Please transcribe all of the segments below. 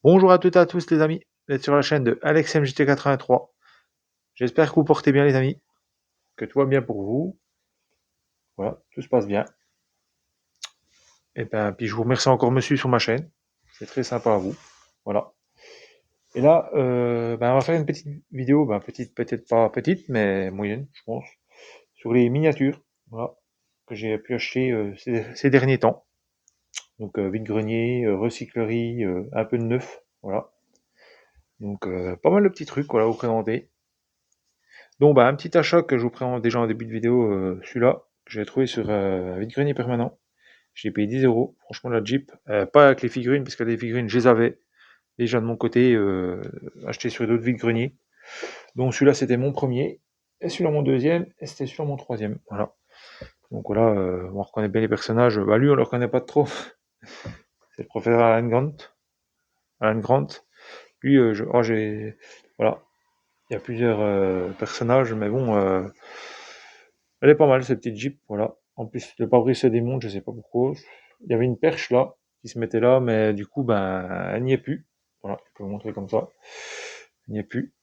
Bonjour à toutes et à tous les amis, vous êtes sur la chaîne de AlexMJT83. J'espère que vous portez bien les amis, que tout va bien pour vous. Voilà, tout se passe bien. Et puis je vous remercie encore monsieur sur ma chaîne, c'est très sympa à vous. Voilà. Et là, on va faire une petite vidéo, petite, peut-être pas petite, mais moyenne, je pense, sur les miniatures, voilà, que j'ai pu acheter ces derniers temps. Donc vide-grenier, recyclerie, un peu de neuf, voilà. Donc pas mal de petits trucs, voilà, vous présenter. Donc, un petit achat que je vous présente déjà en début de vidéo, celui-là, que j'ai trouvé sur un vide-grenier permanent. J'ai payé 10 euros, franchement, la Jeep. Pas avec les figurines, parce que les figurines, je les avais déjà de mon côté, acheté sur d'autres vide-greniers. Donc, celui-là, c'était mon premier, et celui-là, mon deuxième, et c'était celui-là, mon troisième. Voilà. Donc, voilà, on reconnaît bien les personnages. Lui, on le reconnaît pas trop. C'est le professeur Alan Grant. Alan Grant. Lui, voilà. Il y a plusieurs personnages, mais bon, elle est pas mal cette petite Jeep, voilà. En plus, le pare-brise se démonte, je sais pas pourquoi. Il y avait une perche là, qui se mettait là, mais du coup, elle n'y est plus. Voilà, je peux vous montrer comme ça. Elle n'y est plus.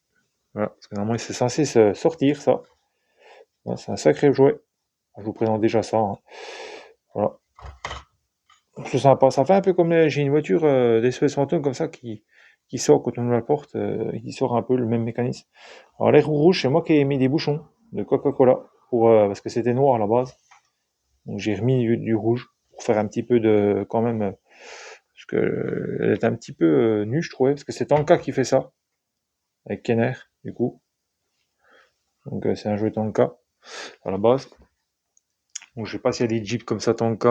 Voilà, parce que normalement, c'est censé se sortir, ça. Voilà, c'est un sacré jouet. Je vous présente déjà ça, hein. Voilà. C'est sympa. Ça fait un peu comme j'ai une voiture des fantômes comme ça qui sort quand on ouvre la porte, qui sort un peu le même mécanisme. Alors, les roues rouges, c'est moi qui ai mis des bouchons de Coca-Cola parce que c'était noir à la base. Donc j'ai remis du rouge pour faire un petit peu de quand même parce que elle est un petit peu nue je trouvais parce que c'est Tanka qui fait ça avec Kenner du coup. Donc c'est un jeu Tanka à la base. Donc je sais pas s'il y a des Jeeps comme ça Tanka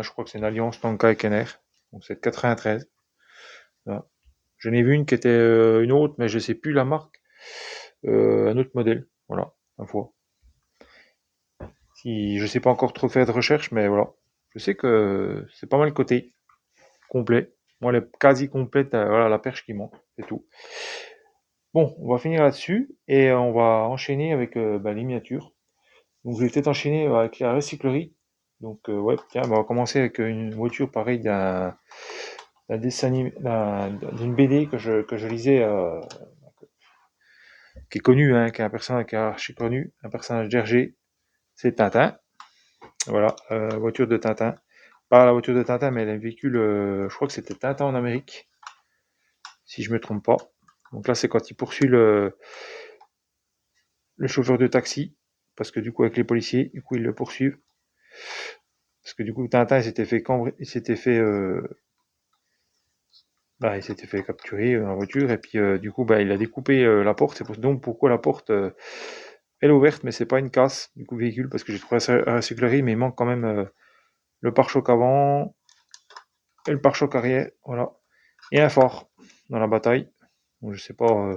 je crois que c'est une alliance Tanka et Kenner. Donc c'est 93. Voilà. Je n'ai vu une qui était une autre mais je sais plus la marque. Un autre modèle. Voilà, une fois. Si je sais pas encore trop faire de recherche mais voilà. Je sais que c'est pas mal coté. Complet. Moi, elle est quasi complète, voilà la perche qui manque, c'est tout. Bon, on va finir là-dessus et on va enchaîner avec les miniatures. Donc, je vais peut-être enchaîner avec la recyclerie. Donc, ouais, tiens, on va commencer avec une voiture pareille d'un dessin animé, d'une BD que je lisais, qui est connu, hein, qui est un personnage qui est archi connu, un personnage d'Hergé, c'est Tintin. Voilà, voiture de Tintin. Pas la voiture de Tintin, mais le véhicule, je crois que c'était Tintin en Amérique, si je me trompe pas. Donc là, c'est quand il poursuit le chauffeur de taxi, parce que du coup, avec les policiers, du coup, ils le poursuivent. Parce que du coup, Tintin, il s'était fait capturer dans la voiture, et puis du coup, il a découpé la porte. Donc pourquoi la porte, elle est ouverte, mais c'est pas une casse du coup véhicule, parce que j'ai trouvé ça à la recyclerie, mais il manque quand même le pare-choc avant et le pare-choc arrière, voilà, et un phare dans la bataille. Donc je sais pas,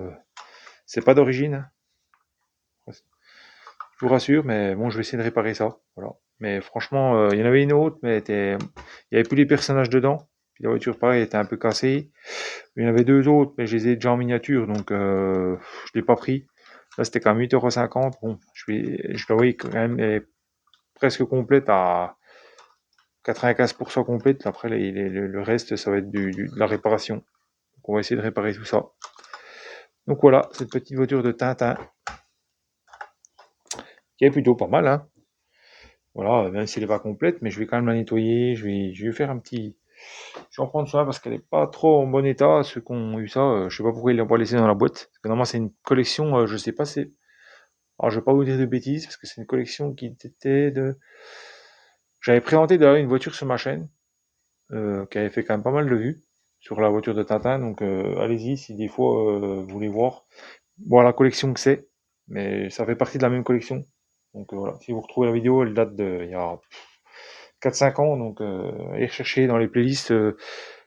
c'est pas d'origine. Je vous rassure, mais bon, je vais essayer de réparer ça. Voilà. Mais franchement, il y en avait une autre, mais il y avait plus les personnages dedans. Puis la voiture, pareil, était un peu cassée. Il y en avait deux autres, mais je les ai déjà en miniature, donc je l'ai pas pris. Là, c'était quand même 8,50 €. Bon, je dois avouer quand même, elle est presque complète à 95% complète. Après, le reste, ça va être de la réparation. Donc, on va essayer de réparer tout ça. Donc voilà, cette petite voiture de Tintin, qui est plutôt pas mal, hein. Voilà, même si elle n'est pas complète, mais je vais quand même la nettoyer. Je vais faire un petit. Je vais en prendre soin parce qu'elle n'est pas trop en bon état. Ceux qui ont eu ça, je sais pas pourquoi ils l'ont pas laissé dans la boîte. Parce que normalement, c'est une collection, je sais pas, c'est. Alors, je vais pas vous dire de bêtises parce que c'est une collection qui était de. J'avais présenté d'ailleurs une voiture sur ma chaîne qui avait fait quand même pas mal de vues sur la voiture de Tintin. Donc, allez-y si des fois vous voulez voir. Bon, la collection que c'est, mais ça fait partie de la même collection. Donc, voilà. Si vous retrouvez la vidéo, elle date de il y a 4-5 ans, donc allez rechercher dans les playlists. De toute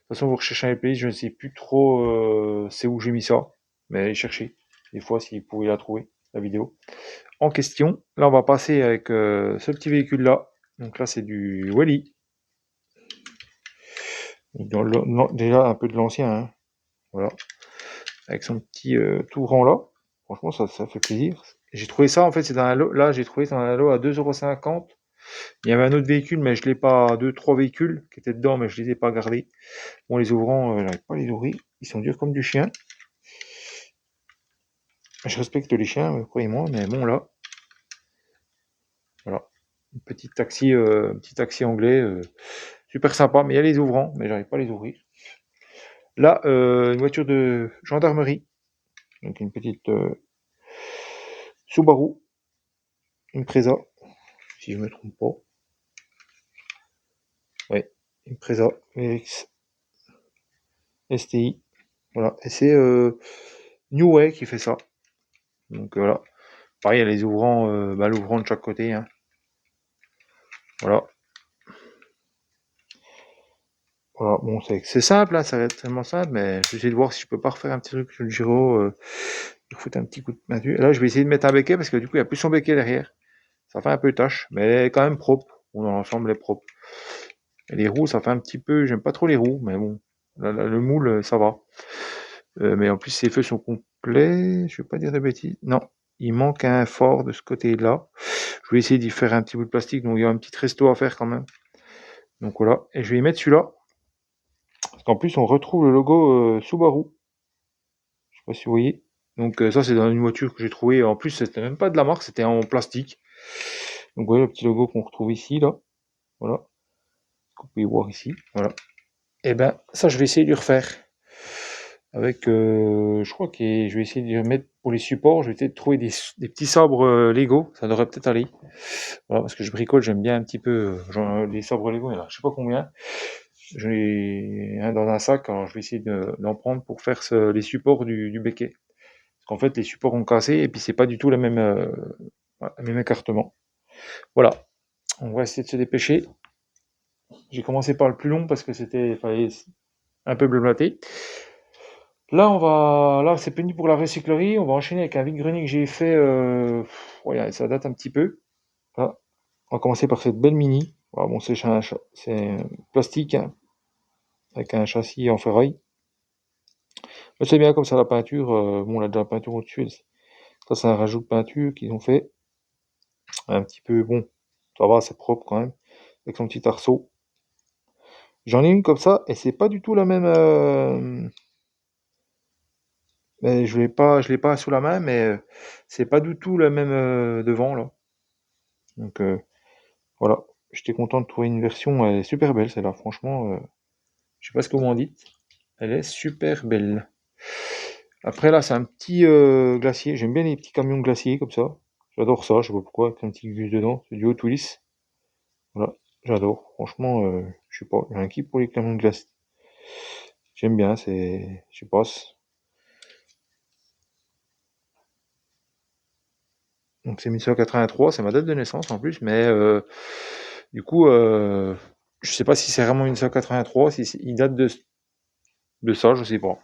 façon, vous recherchez dans les playlists, je ne sais plus trop c'est où j'ai mis ça, mais allez chercher. Des fois, si vous pouvez la trouver, la vidéo en question. Là, on va passer avec ce petit véhicule-là. Donc là, c'est du Wally. Déjà un peu de l'ancien, hein. Voilà. Avec son petit tout rang là. Franchement, ça fait plaisir. J'ai trouvé ça, en fait, c'est dans un lot. Là, j'ai trouvé dans un lot à 2,50 €. Il y avait un autre véhicule, mais je l'ai pas. Deux, trois véhicules qui étaient dedans, mais je les ai pas gardés. Bon, les ouvrants, j'arrive pas à les ouvrir. Ils sont durs comme du chien. Je respecte les chiens, croyez-moi, mais bon là, voilà. Petit taxi anglais, super sympa, mais il y a les ouvrants, mais j'arrive pas à les ouvrir. Là, une voiture de gendarmerie, donc une petite Subaru, une Preza, si je me trompe pas. Ouais, une Preza VX STI, voilà. Et c'est New Way qui fait ça. Donc voilà. Pareil, il y a les ouvrants, l'ouvrant de chaque côté, hein. Voilà. Voilà, bon, c'est simple, hein, ça va être tellement simple, mais je vais essayer de voir si je peux pas refaire un petit truc sur le Giro, pour foutre un petit coup de peinture. Et là, je vais essayer de mettre un béquet parce que du coup, il n'y a plus son béquet derrière. Ça fait un peu tâche, mais elle est quand même propre. Bon, dans l'ensemble, elle est propre. Et les roues, ça fait un petit peu, j'aime pas trop les roues, mais bon, le moule, ça va. Mais en plus, ces feux sont complets, je vais pas dire de bêtises. Non, il manque un fort de ce côté-là. Je vais essayer d'y faire un petit bout de plastique, donc il y a un petit resto à faire quand même. Donc voilà, et je vais y mettre celui-là. Parce qu'en plus, on retrouve le logo Subaru. Je sais pas si vous voyez. Donc ça, c'est dans une voiture que j'ai trouvée. En plus, c'était même pas de la marque, c'était en plastique. Donc vous voyez le petit logo qu'on retrouve ici, là. Voilà. Vous pouvez voir ici. Voilà. Et ben, ça, je vais essayer de le refaire. Avec, je crois que je vais essayer de mettre pour les supports, je vais essayer de trouver des petits sabres Lego. Ça devrait peut-être aller. Voilà, parce que je bricole, j'aime bien un petit peu genre, les sabres Lego. Il y en a, je sais pas combien. J'en ai un dans un sac, alors je vais essayer d'en prendre pour faire les supports du béquet. Parce qu'en fait, les supports ont cassé et puis c'est pas du tout le même écartement. Voilà, on va essayer de se dépêcher. J'ai commencé par le plus long parce que fallait un peu blablater. Là c'est pénible pour la recyclerie. On va enchaîner avec un vide-grenier que j'ai fait. Ouais, ça date un petit peu. Là, on va commencer par cette belle mini. Voilà, bon, c'est plastique, hein, avec un châssis en ferraille. Mais c'est bien comme ça la peinture. Bon, on a déjà la peinture au-dessus. Ça, c'est un rajout de peinture qu'ils ont fait. Un petit peu, bon, ça va, c'est propre quand même. Avec son petit arceau. J'en ai une comme ça, et c'est pas du tout la même. Mais je l'ai pas sous la main, mais c'est pas du tout la même devant là. Donc voilà, j'étais content de trouver une version, elle est super belle celle-là, franchement. Je sais pas ce que vous en dites, elle est super belle. Après là, c'est un petit glacier. J'aime bien les petits camions glaciers comme ça. J'adore ça, je sais pas pourquoi, avec un petit gus dedans. C'est du Hot Wheels. Voilà, j'adore. Franchement, je sais pas, j'ai un kiff pour les camions de glace. J'aime bien, je sais pas. Donc c'est 1983, c'est ma date de naissance en plus, mais du coup, je sais pas si c'est vraiment 1983, si il date de ça, je sais pas.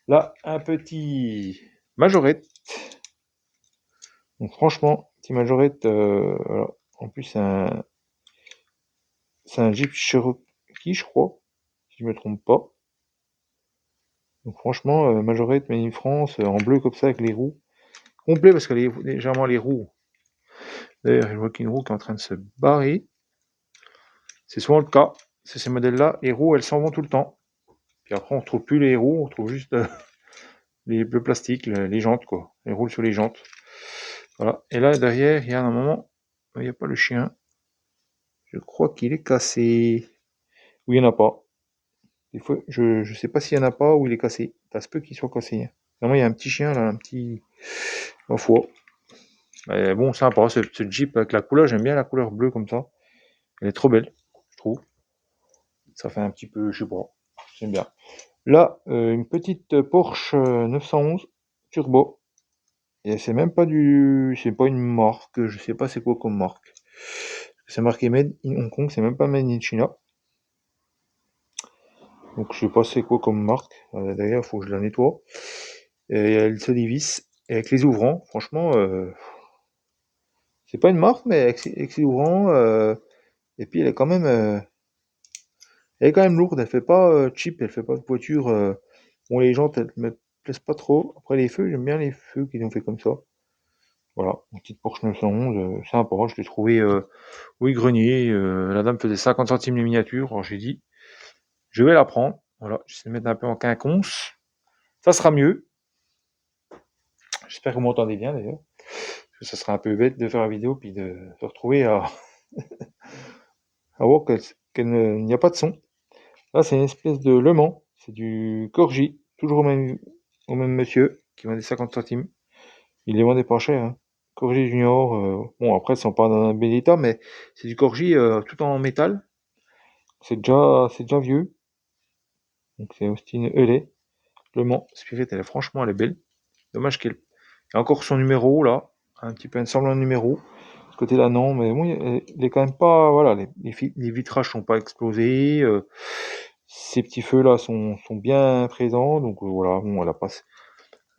Là, un petit majorette. Donc franchement, petit majorette, voilà. En plus c'est un Jeep Cherokee, je crois, si je me trompe pas. Donc franchement, majorette Made in France, en bleu comme ça avec les roues. Complet parce que légèrement les roues. D'ailleurs, je vois qu'il y a une roue qui est en train de se barrer. C'est souvent le cas. C'est ces modèles-là, les roues, elles s'en vont tout le temps. Puis après, on retrouve plus les roues, on retrouve juste le plastique, les jantes, quoi. Elles roulent sur les jantes. Voilà. Et là, derrière, il y a un moment, il n'y a pas le chien. Je crois qu'il est cassé. Ou il n'y en a pas. Des fois, je sais pas s'il y en a pas ou il est cassé. Ça se peut qu'il soit cassé. Normalement, il y a un petit chien, là, un petit. Ma foi. Mais bon, sympa, ce Jeep avec la couleur. J'aime bien la couleur bleue comme ça. Elle est trop belle, je trouve. Ça fait un petit peu, je sais pas. J'aime bien. Là, une petite Porsche 911 Turbo. Et c'est pas une marque, je sais pas c'est quoi comme marque. C'est marqué Made in Hong Kong, c'est même pas Made in China. Donc je sais pas c'est quoi comme marque. D'ailleurs, il faut que je la nettoie. Et elle se dévisse. Et avec les ouvrants, franchement, c'est pas une marque, mais avec ses ouvrants, et puis elle est quand même lourde. Elle fait pas cheap, elle fait pas de voiture. Bon, les jantes, elles me plaisent pas trop. Après les feux, j'aime bien les feux qu'ils ont fait comme ça. Voilà, une petite Porsche 911, sympa, je l'ai trouvé oui grenier, la dame faisait 50 centimes les miniatures, alors j'ai dit je vais la prendre, Voilà, j'essaie de mettre un peu en quinconce. Ça sera mieux. J'espère que vous m'entendez bien d'ailleurs. Parce que ça sera un peu bête de faire la vidéo puis de se retrouver à voir qu'il n'y a pas de son. Là, c'est une espèce de Le Mans. C'est du Corgi. Toujours au même monsieur qui vendait 50 centimes. Il les vendait pas cher, hein. Corgi Junior. Bon, après, ils sont pas dans un bel état, mais c'est du Corgi tout en métal. C'est déjà vieux. Donc, c'est Austin Euley. Le Mans Spirit, franchement, elle est belle. Dommage qu'elle ait encore son numéro là. Un petit peu un semblant de numéro. Ce côté-là, non, mais bon, il est quand même pas. Voilà, les vitrages sont pas explosés. Ces petits feux là sont bien présents. Donc voilà, bon,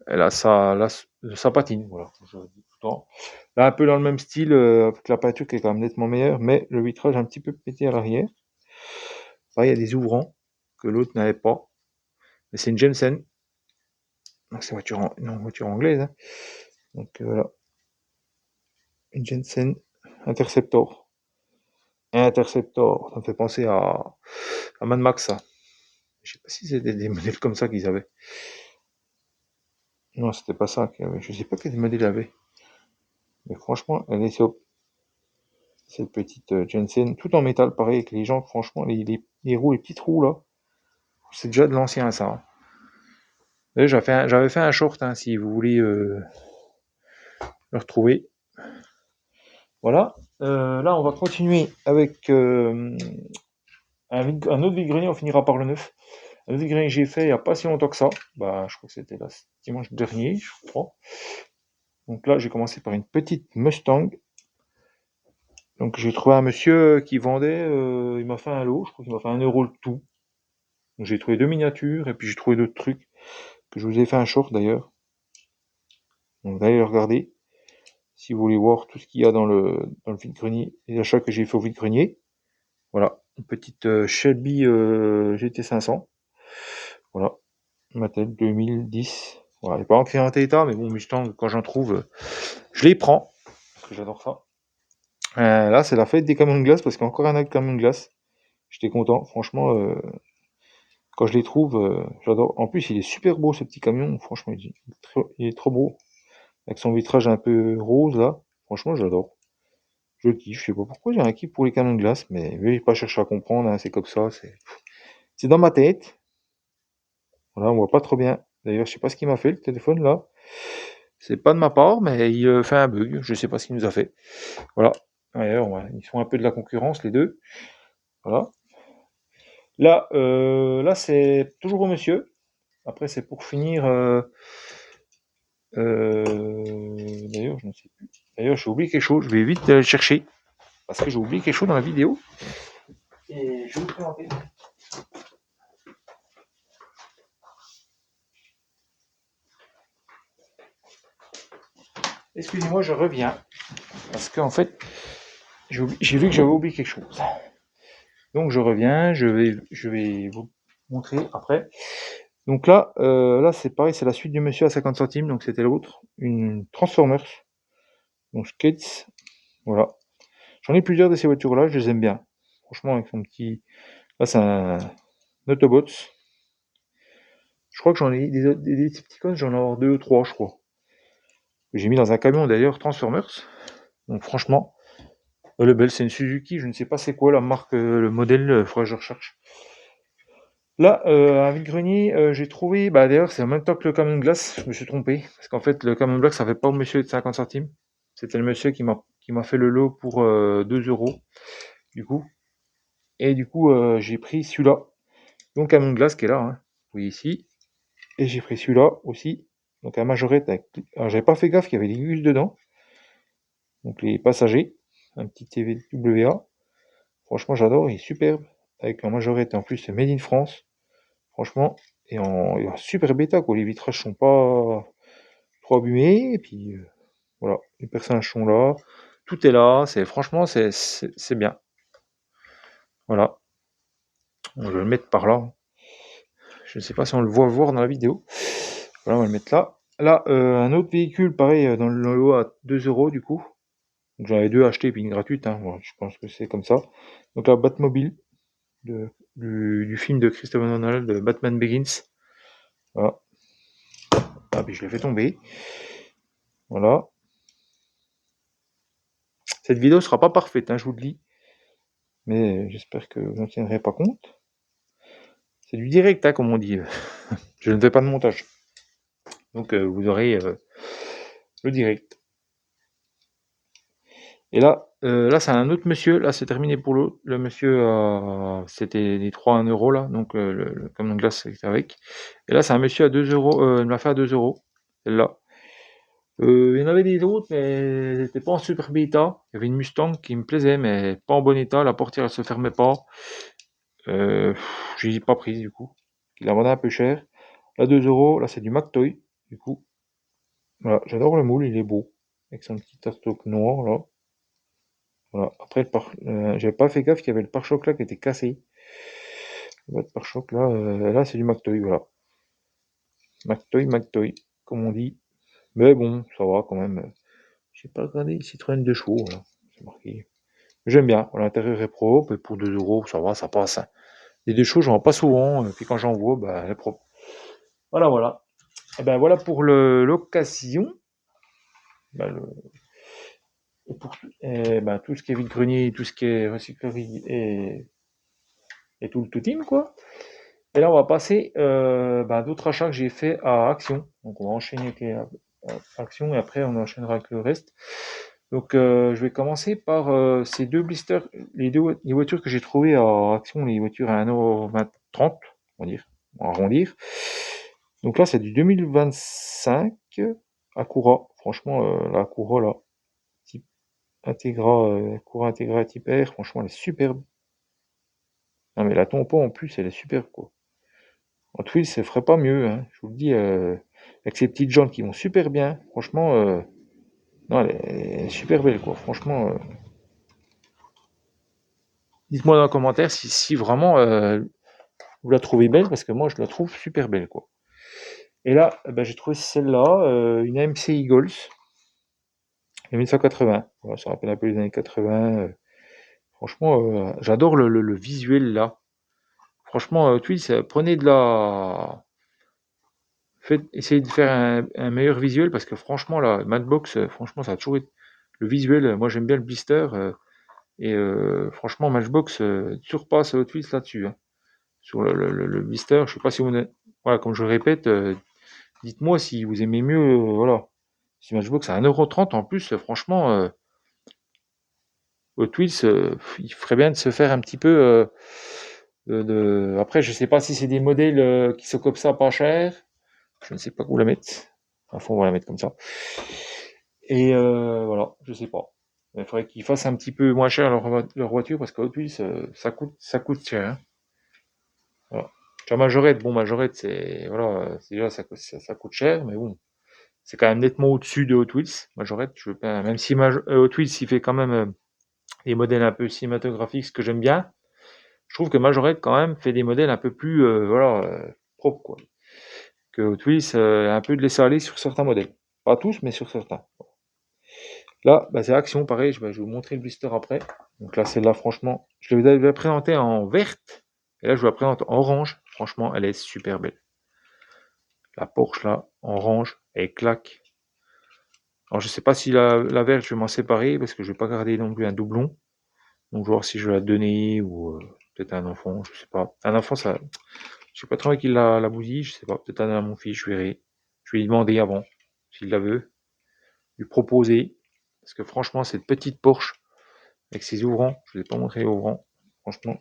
elle a sa patine. Voilà, je le dis tout le temps. Là, un peu dans le même style, avec la peinture qui est quand même nettement meilleure, mais le vitrage un petit peu pété à l'arrière. Pareil, il y a des ouvrants que l'autre n'avait pas. Mais c'est une Jensen. Donc c'est une voiture anglaise, hein. Donc voilà, une Jensen Interceptor. Interceptor, ça me fait penser à Mad Max, ça. Je sais pas si c'était des modèles comme ça qu'ils avaient. Non, c'était pas ça qu'il y avait. Je sais pas quel modèle il avait. Mais franchement, elle est cette petite Jensen, tout en métal, pareil, avec les jantes, franchement, les roues, les petites roues là, c'est déjà de l'ancien ça, hein. D'ailleurs, j'avais fait un short, hein, si vous voulez le retrouver. Voilà. Là, on va continuer avec un autre vide-grenier, on finira par le neuf. Un autre vide-grenier que j'ai fait il n'y a pas si longtemps que ça. Bah, je crois que c'était dimanche dernier, je crois. Donc là, j'ai commencé par une petite Mustang. Donc j'ai trouvé un monsieur qui vendait, il m'a fait un lot, je crois qu'il m'a fait 1 € le tout. Donc j'ai trouvé 2 miniatures et puis j'ai trouvé d'autres trucs que je vous ai fait un short d'ailleurs. Donc vous allez le regarder si vous voulez voir tout ce qu'il y a dans le vide-grenier, les achats que j'ai fait au vide-grenier. Voilà, une petite Shelby GT500. Voilà, ma tête 2010. Voilà, elle n'est pas en excellent état, mais bon, Mustang, quand j'en trouve, je les prends parce que j'adore ça. Là, c'est la fête des camions de glace parce qu'il y a encore un autre camion de glace. J'étais content, franchement. Quand je les trouve, j'adore. En plus, il est super beau ce petit camion. Franchement, il est trop beau. Avec son vitrage un peu rose là. Franchement, j'adore. Je kiffe. Je sais pas pourquoi j'ai un kiff pour les camions de glace, mais je vais pas chercher à comprendre, hein, c'est comme ça. C'est dans ma tête. Voilà, on voit pas trop bien. D'ailleurs, je sais pas ce qu'il m'a fait le téléphone là. C'est pas de ma part, mais il fait un bug. Je sais pas ce qu'il nous a fait. Voilà. D'ailleurs, ils sont un peu de la concurrence les deux. Voilà. Là, c'est toujours au monsieur. Après, c'est pour finir. D'ailleurs, je ne sais plus. D'ailleurs, j'ai oublié quelque chose. Je vais vite le chercher. Parce que j'ai oublié quelque chose dans la vidéo. Et je vais vous présenter. Excusez-moi, je reviens. Parce qu'en fait, j'ai vu que j'avais oublié quelque chose. Donc je reviens. Je vais vous montrer après. Donc là c'est pareil, c'est la suite du monsieur à 50 centimes. Donc c'était l'autre. Une Transformers. Donc Skates. Voilà. J'en ai plusieurs de ces voitures-là. Je les aime bien. Franchement, avec son petit. Là, c'est un Autobots. Je crois que j'en ai des Decepticons, j'en ai avoir 2 ou 3, je crois. Que j'ai mis dans un camion d'ailleurs, Transformers. Donc franchement, le bel, c'est une Suzuki, je ne sais pas c'est quoi la marque, le modèle, il faudrait que je recherche. Là, un vide-grenier, j'ai trouvé, bah d'ailleurs, c'est en même temps que le camion de glace, je me suis trompé. Parce qu'en fait, le camion de glace, ça fait pas au monsieur de 50 centimes. C'était le monsieur qui m'a fait le lot pour 2 €, du coup. Et du coup, j'ai pris celui-là. Donc, camion de glace qui est là, hein. Vous voyez ici. Et j'ai pris celui-là aussi. Donc un majorette avec. Alors j'avais pas fait gaffe qu'il y avait des gus dedans. Donc les passagers. Un petit TVWA. Franchement j'adore, il est superbe. Avec un majorette en plus c'est Made in France. Franchement. Et en super bêta quoi. Les vitrages sont pas trop abîmés. Et puis voilà. Les personnages sont là. Tout est là. Franchement c'est bien. Voilà. On va le mettre par là. Je ne sais pas si on le voit voir dans la vidéo. Voilà, on va le mettre là. Là, un autre véhicule, pareil, dans le lot à 2 € du coup. Donc, j'en avais 2 achetés, puis une gratuite, hein. Voilà, je pense que c'est comme ça. Donc la Batmobile de du film de Christopher Nolan, de Batman Begins. Voilà. Ah, puis je l'ai fait tomber. Voilà. Cette vidéo sera pas parfaite, hein, je vous le dis. Mais j'espère que vous n'en tiendrez pas compte. C'est du direct, hein, comme on dit. Je ne fais pas de montage. Donc vous aurez le direct. Et là c'est un autre monsieur. Là, c'est terminé pour l'autre. Le monsieur, c'était les 3 à 1 euro, là. Donc le camion de glace, c'était avec. Et là, c'est un monsieur à 2 euros. Il me l'a fait à 2 euros. Celle-là. Il y en avait des autres, mais elles n'étaient pas en super bon état. Il y avait une Mustang qui me plaisait, mais pas en bon état. La portière, elle se fermait pas. J'ai pas pris, du coup. Il la vendait un peu cher. Là, 2 euros. Là, c'est du McToy, du coup. Voilà, j'adore le moule, il est beau. Avec son petit arstock noir, là. Voilà. Après, j'avais pas fait gaffe qu'il y avait le pare-choc là qui était cassé. Le pare-choc là, là c'est du McToy, voilà. McToy, comme on dit. Mais bon, ça va quand même. J'ai pas regardé Citroën 2 chevaux, voilà. C'est marqué. J'aime bien. L'intérieur est propre et pour 2 euros, ça va, ça passe, hein. Les 2 chevaux, j'en vois pas souvent. Et puis quand j'en vois, bah, elle est propre. Voilà, voilà. Et ben voilà pour l'occasion. Ben, et pour ben, tout ce qui est vide-grenier, tout ce qui est recyclerie et tout le tout team, quoi. Et là, on va passer ben, d'autres achats que j'ai fait à Action. Donc, on va enchaîner avec Action et après, on enchaînera avec le reste. Donc, je vais commencer par ces deux blisters, les voitures que j'ai trouvées à Action, les voitures à 1,30 €, on va dire, on va arrondir. Donc là, c'est du 2025 Acura. Franchement, la Acura, là, type Integra, Acura Integra type R, franchement, elle est superbe. Non, mais la Tompo, en plus, elle est superbe, quoi. En Twill, ça ferait pas mieux, hein. Je vous le dis, avec ces petites jantes qui vont super bien. Franchement, non, elle est super belle, quoi. Franchement, dites-moi dans les commentaires si vraiment vous la trouvez belle, parce que moi, je la trouve super belle, quoi. Et là, ben, j'ai trouvé celle-là, une AMC Eagles, 1980. Voilà, ça rappelle un peu les années 80. Franchement, j'adore le visuel là. Franchement, Twill, prenez de la. Essayez de faire un meilleur visuel parce que franchement, la Madbox, franchement, ça a toujours été. Le visuel, moi j'aime bien le blister et franchement, Matchbox surpasse Hot Wheels là-dessus, hein. Sur le blister, je sais pas si vous. Voilà, comme je le répète, dites-moi si vous aimez mieux. Voilà. Si Matchbox à 1,30 € en plus, franchement, Hot Wheels, il ferait bien de se faire un petit peu. Après, je sais pas si c'est des modèles qui sont comme ça pas cher. Je ne sais pas où la mettre. Enfin, on va la mettre comme ça. Et voilà, je sais pas. Il faudrait qu'ils fassent un petit peu moins cher leur voiture parce que Hot Wheels, ça coûte cher, hein. Voilà. Tu vois, Majorette, bon, Majorette, c'est voilà, c'est déjà ça coûte cher, mais bon, c'est quand même nettement au-dessus de Hot Wheels. Majorette, je veux pas, même si Hot Wheels, il fait quand même des modèles un peu cinématographiques, ce que j'aime bien. Je trouve que Majorette quand même fait des modèles un peu plus voilà, propres, quoi. Que Hot Wheels a un peu de laisser aller sur certains modèles. Pas tous, mais sur certains. Là, bah, c'est Action, pareil, je vais vous montrer le blister après. Donc là, celle-là, franchement, je l'avais déjà présenté en verte. Et là, je vous la présente en orange. Franchement, elle est super belle. La Porsche, là, en orange, elle claque. Alors, je sais pas si la verte, je vais m'en séparer parce que je vais pas garder non plus un doublon. Donc, je vais voir si je vais la donner ou peut-être à un enfant, je sais pas. Un enfant, ça, je sais pas trop qu'il la bousille, je sais pas. Peut-être à mon fils, je verrai. Je vais lui demander avant s'il la veut, lui proposer. Parce que franchement, cette petite Porsche, avec ses ouvrants, je ne vous ai pas montré les ouvrants, franchement,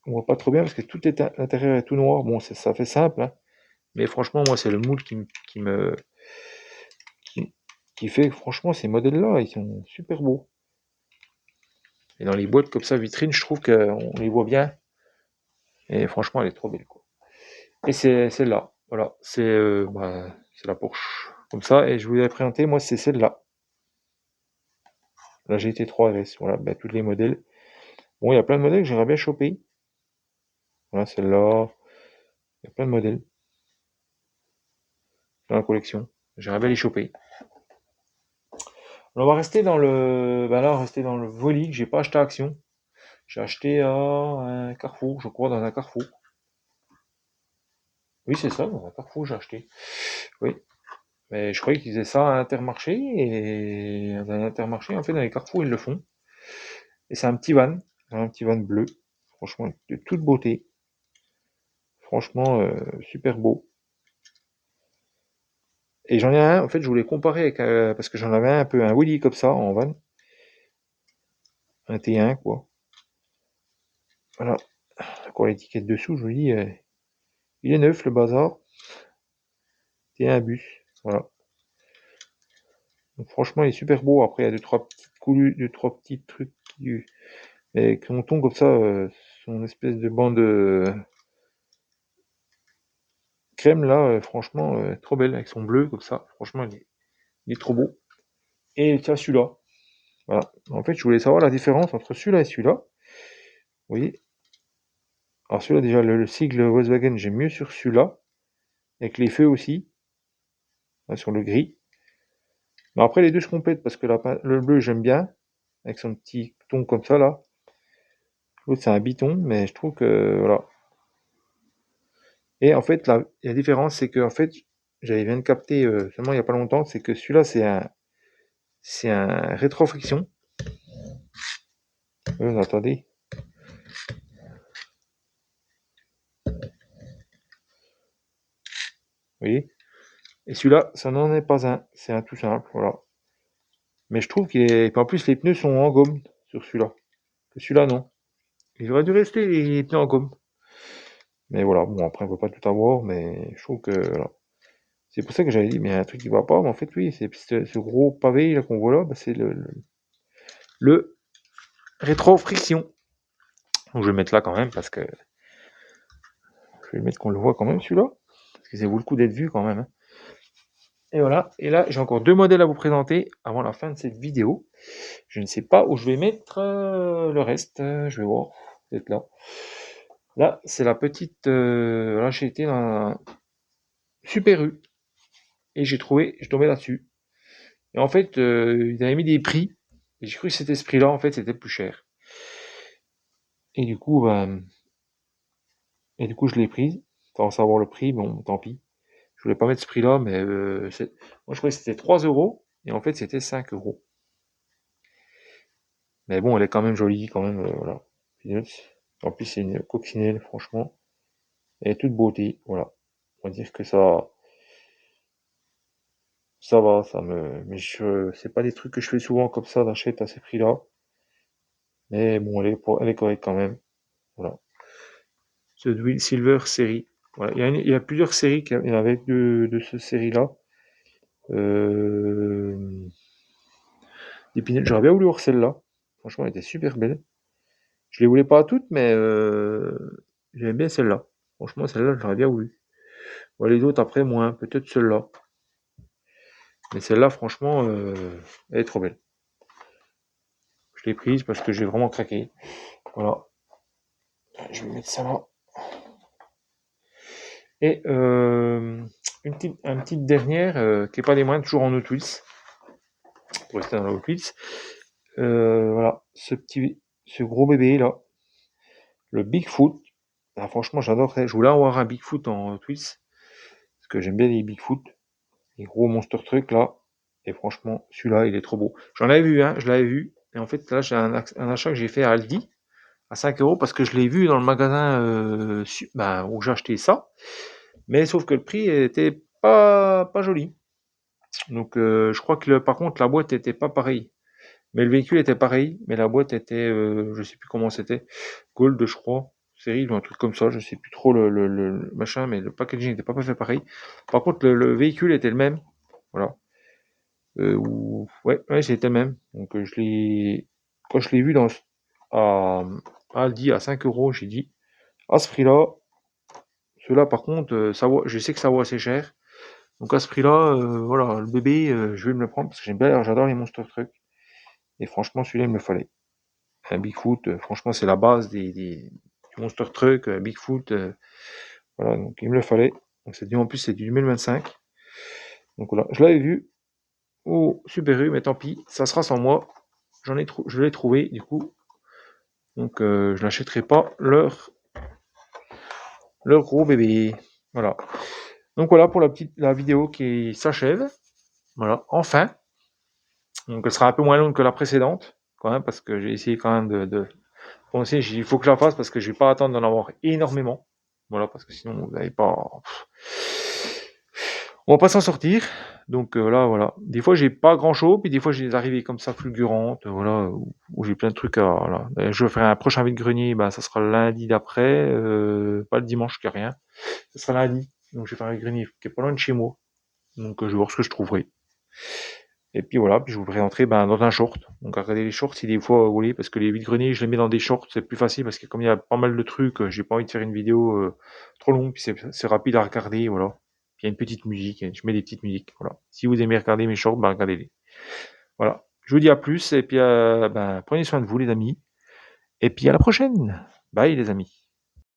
on voit pas trop bien parce que tout est à l'intérieur est tout noir. Bon, ça fait simple, hein, mais franchement, moi, c'est le moule qui, qui fait que franchement, ces modèles-là, ils sont super beaux. Et dans les boîtes comme ça, vitrine, je trouve qu'on les voit bien. Et franchement, elle est trop belle, quoi. Et c'est celle-là, voilà, c'est la Porsche. Comme ça, et je vous l'ai présenté, moi, c'est celle-là. La GT3 RS, voilà, ben, tous les modèles. Bon, il y a plein de modèles que j'aimerais bien choper. Voilà, celle-là. Il y a plein de modèles dans la collection. J'aimerais bien les choper. On va rester dans le. Bah là, on va rester dans le Voli que j'ai pas acheté à Action. J'ai acheté à un Carrefour, je crois, dans un Carrefour. Oui, c'est ça, dans un Carrefour, j'ai acheté. Oui. Mais je croyais qu'ils faisaient ça à Intermarché, et dans l'Intermarché, en fait, dans les Carrefours, ils le font. Et c'est un petit van bleu. Franchement, de toute beauté. Franchement, super beau. Et j'en ai un, en fait, je voulais comparer avec, parce que j'en avais un peu, un Willy comme ça, en van. Un T1, quoi. Voilà. Encore l'étiquette dessous, je vous dis, il est neuf, le bazar. T1 bus. Voilà. Donc, franchement, il est super beau. Après, il y a deux, trois petites coulures, deux, trois petits trucs mais quand on tombe comme ça, son espèce de bande crème là, franchement, trop belle, avec son bleu comme ça. Franchement, il est trop beau. Et tiens, celui-là. Voilà. En fait, je voulais savoir la différence entre celui-là et celui-là. Vous voyez? Alors celui-là, déjà, le sigle Volkswagen, j'aime mieux sur celui-là. Avec les feux aussi, hein, sur le gris. Mais après, les deux se complètent parce que le bleu, j'aime bien. Avec son petit ton comme ça, là. L'autre, c'est un biton, mais je trouve que, voilà. Et en fait, la différence, c'est que, en fait, j'avais bien capté seulement il n'y a pas longtemps, c'est que celui-là, c'est un rétrofriction. Attendez. Vous voyez? Et celui-là, ça n'en est pas un. C'est un tout simple, voilà. Mais je trouve qu'il est. En plus, les pneus sont en gomme sur celui-là. Que celui-là, non. Il aurait dû rester les pneus en gomme. Mais voilà, bon, après, on peut pas tout avoir, mais je trouve que, voilà. C'est pour ça que j'avais dit, mais il y a un truc qui va pas. Mais en fait, oui, c'est ce gros pavé là qu'on voit là, bah, c'est le rétro-friction. Donc je vais le mettre là quand même, parce que je vais le mettre qu'on le voit quand même celui-là. Parce que ça vaut le coup d'être vu quand même, hein. Et voilà, et là j'ai encore deux modèles à vous présenter avant la fin de cette vidéo. Je ne sais pas où je vais mettre le reste, je vais voir, peut-être là. Là, c'est la petite. Là, j'ai été dans un Super U et je tombais là-dessus. Et en fait, ils avaient mis des prix. Et j'ai cru que c'était ce prix-là, en fait, c'était le plus cher. Et du coup, je l'ai prise. Sans savoir le prix, bon, tant pis. Je voulais pas mettre ce prix-là, mais moi je croyais que c'était 3 euros. Et en fait, c'était 5 euros. Mais bon, elle est quand même jolie, quand même, voilà. Peanuts. En plus, c'est une coccinelle, franchement. Elle est toute beauté, voilà. On va dire que ça va, mais c'est pas des trucs que je fais souvent comme ça, d'acheter à ces prix-là. Mais bon, elle est correcte quand même. Voilà. The Wheel Silver série. Voilà. Il y a plusieurs séries, il y en avait de cette série-là. Euh, D'Épinette, j'aurais bien voulu voir celle-là. Franchement, elle était super belle. Je les voulais pas toutes, mais j'aimais bien celle-là. Franchement, celle-là, j'aurais bien voulu. Bon, les autres, après, moins. Peut-être celle-là. Mais celle-là, franchement, elle est trop belle. Je l'ai prise parce que j'ai vraiment craqué. Voilà. Je vais mettre ça là. Et une petite dernière, qui est pas des moindres, toujours en Hot Wheels. Pour rester dans la Hot Wheels. Voilà. Ce gros bébé là. Le Bigfoot. Ah, franchement, j'adorerais. Je voulais avoir un Bigfoot en Hot Wheels. Parce que j'aime bien les Bigfoot. Les gros monster trucs là. Et franchement, celui-là, il est trop beau. J'en avais vu un, je l'avais vu. Et en fait, là, j'ai un achat que j'ai fait à Aldi. À 5 euros parce que je l'ai vu dans le magasin où j'ai acheté ça. Mais sauf que le prix était pas joli. Donc je crois que par contre la boîte était pas pareille. Mais le véhicule était pareil, mais la boîte était, je sais plus comment c'était, Gold je crois, série ou un truc comme ça, je sais plus trop le machin, mais le packaging n'était pas fait pareil. Par contre le véhicule était le même, voilà. Ouais, c'était le même. Donc quand je l'ai vu à Aldi à 5 euros, j'ai dit, à ce prix-là, ceux-là par contre, je sais que ça vaut assez cher. Donc à ce prix-là, voilà, le bébé, je vais me le prendre parce que j'adore les monster trucks. Et franchement, celui-là, il me le fallait. Un Bigfoot, franchement, c'est la base du monster truck, Bigfoot. Voilà, donc il me le fallait. Donc en plus, c'est du 2025. Donc voilà, je l'avais vu au Super U, mais tant pis, ça sera sans moi. Je l'ai trouvé, du coup, Donc je n'achèterai pas leur gros bébé. Voilà. Donc voilà pour la vidéo qui s'achève. Voilà, enfin. Donc elle sera un peu moins longue que la précédente, quand même, parce que j'ai essayé quand même de penser, il faut que je la fasse parce que je vais pas attendre d'en avoir énormément. Voilà, parce que sinon vous n'allez pas. On va pas s'en sortir. Donc là, voilà. Des fois, j'ai pas grand chose, puis des fois, j'ai des arrivées comme ça fulgurantes, voilà, où j'ai plein de trucs à. Voilà. Je ferai un prochain vide-grenier, ben, ça sera le lundi d'après, pas le dimanche, qui a rien. Ça sera lundi. Donc, je vais faire un vide-grenier qui est pas loin de chez moi. Donc, je vais voir ce que je trouverai. Et puis voilà, puis je vous présenterai ben, dans un short. Donc, regardez les shorts si des fois vous voulez, parce que les vide-greniers, je les mets dans des shorts, c'est plus facile parce que comme il y a pas mal de trucs, j'ai pas envie de faire une vidéo trop longue, puis c'est rapide à regarder, voilà. Puis il y a une petite musique, je mets des petites musiques, voilà. Si vous aimez regarder mes shorts, ben regardez-les. Voilà. Je vous dis à plus, et puis ben, prenez soin de vous les amis, et puis à la prochaine. Bye les amis.